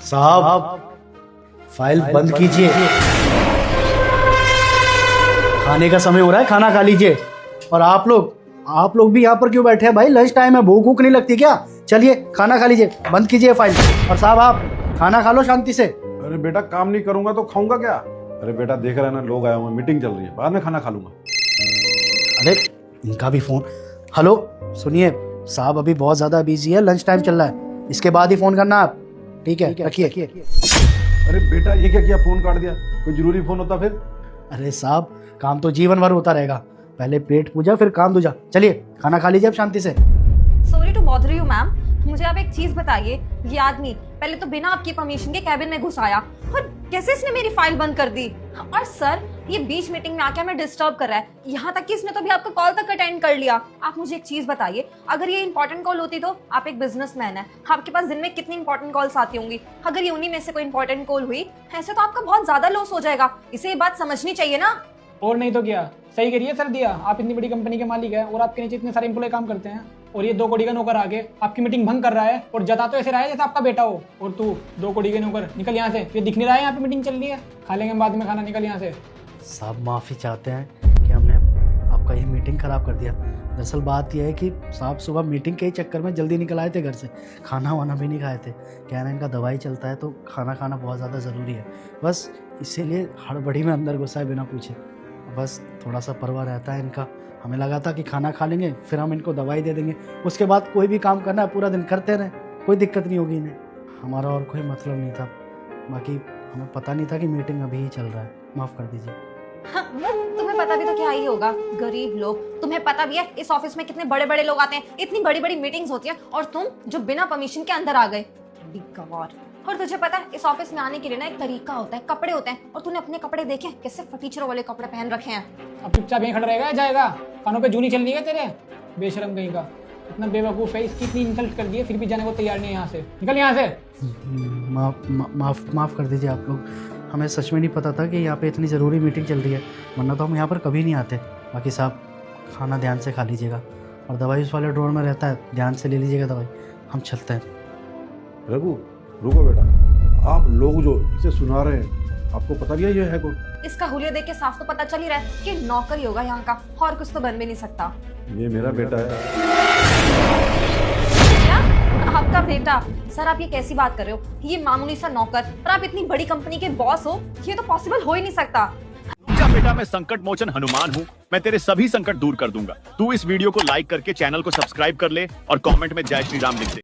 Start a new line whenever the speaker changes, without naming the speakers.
साहब फाइल बंद कीजिए, खाने का समय हो रहा है, खाना खा लीजिए। और आप लोग भी यहाँ पर क्यों बैठे हैं भाई? लंच टाइम है, भूख नहीं लगती क्या? चलिए खाना खा लीजिए, बंद कीजिए फाइल। और साहब आप खाना खा लो शांति से।
अरे बेटा काम नहीं करूंगा तो खाऊंगा क्या? अरे बेटा देख रहा है ना, लोग आए हुए हैं, मीटिंग चल रही है, बाद में खाना खा लूंगा।
अरे इनका भी फोन। हेलो सुनिए, साहब अभी बहुत ज़्यादा बिजी है, लंच टाइम चल रहा है, इसके बाद ही फ़ोन करना आप। ठीक है रखिए।
अरे बेटा ये क्या किया, फोन काट दिया? कोई जरूरी फोन होता फिर?
अरे साहब काम तो जीवन भर होता रहेगा, पहले पेट पूजा फिर काम दूजा। चलिए खाना खा लीजिए अब शांति से।
Sorry to bother you ma'am, मुझे आप एक चीज बताइए, ये आदमी पहले तो बिना आपकी परमिशन के कैबिन में घुस आया और कैसे इसने मेरी फाइल बंद कर दी। और सर ये बीच मीटिंग में आके हमें डिस्टर्ब कर रहा है, यहाँ तक कि इसने तो भी आपका कॉल तक अटेंड कर लिया। आप मुझे एक चीज बताइए, अगर ये इंपॉर्टेंट कॉल होती तो आप एक बिजनेसमैन है, आपके पास दिन में कितनी इंपॉर्टेंट कॉल्स आती होंगी, अगर ये उन्हीं में से कोई इंपॉर्टेंट कॉल हुई ऐसे तो आपका बहुत ज्यादा लॉस हो जाएगा, इसे ये बात समझनी चाहिए ना।
और नहीं तो क्या, सही करिए सर दिया, आप इतनी बड़ी कंपनी के मालिक हैं और आपके नीचे इतने सारे एम्प्लॉय काम करते हैं, और ये 2 कौड़ी का नौकर आके आपकी मीटिंग भंग कर रहा है और जता तो ऐसे रहा है जैसे आपका बेटा हो। और तू 2 कौड़ी के नौकर, निकल यहाँ से, ये दिख नहीं रहा है यहाँ पे मीटिंग चल रही है, खा लेंगे बाद में खाना, निकल यहाँ से।
साहब माफ़ी चाहते हैं कि हमने आपका ये मीटिंग ख़राब कर दिया। दरअसल बात यह है कि साहब सुबह मीटिंग के ही चक्कर में जल्दी निकल आए थे घर से, खाना वाना भी नहीं खाए थे। क्या ना इनका दवाई चलता है तो खाना खाना बहुत ज़्यादा ज़रूरी है, बस इसीलिए हड़बड़ी में अंदर घुसा है बिना पूछे। बस थोड़ा सा परवाह रहता है इनका, हमें लगा था कि खाना खा लेंगे फिर हम इनको दवाई दे देंगे, उसके बाद कोई भी काम करना है पूरा दिन करते रहें, कोई दिक्कत नहीं होगी इन्हें। हमारा और कोई मतलब नहीं था, बाकी हमें पता नहीं था कि मीटिंग अभी ही चल रहा है, माफ़ कर दीजिए।
तुम्हें पता भी तो क्या ही होगा, गरीब लोग। तुम्हें पता भी है इस ऑफिस में कितने बड़े बड़े लोग आते हैं, इतनी बड़ी बड़ी मीटिंग्स होती है, और तुम जो बिना परमिशन के अंदर आ गए, गवार। और तुझे पता है इस ऑफिस में आने के लिए ना एक तरीका होता है, कपड़े होते हैं, और तूने अपने कपड़े देखे कैसे फटीचरों वाले कपड़े पहन रखे हैं।
अब चुपचाप यहीं खड़ा रहेगा या जाएगा? कानों पे जूनी चल रही है तेरे, बेशरम कहीं का, इतना बेवकूफ़ है, इसकी इतनी इंसल्ट कर दी है फिर भी जाने को तैयार नहीं है यहाँ से, निकल यहाँ से।
माफ़ कर दीजिए आप लोग, हमें सच में नहीं पता था कि यहाँ पे इतनी ज़रूरी मीटिंग चल रही है, वरना तो हम यहाँ पर कभी नहीं आते। बाकी साहब खाना ध्यान से खा लीजिएगा, और दवाई उस वाले ड्रॉर में रहता है, ध्यान से ले लीजिएगा दवाई। हम चलते हैं।
रघु रुको बेटा, आप लोग जो इसे सुना रहे हैं, आपको पता नहीं है ये है कौन?
इसका हुलिया देख के साफ तो पता चल ही रहा है कि नौकर ही होगा यहाँ का, और कुछ तो बन भी नहीं सकता।
ये मेरा बेटा है।
क्या? आपका बेटा? सर आप ये कैसी बात कर रहे हो, ये मामूली सा नौकर, और आप इतनी बड़ी कंपनी के बॉस हो, ये तो पॉसिबल हो ही नहीं सकता।
जा बेटा, मैं संकट मोचन हनुमान हूँ, मैं तेरे सभी संकट दूर कर दूंगा। तू इस वीडियो को लाइक करके चैनल को सब्सक्राइब कर ले और कमेंट में जय श्री राम लिख दे।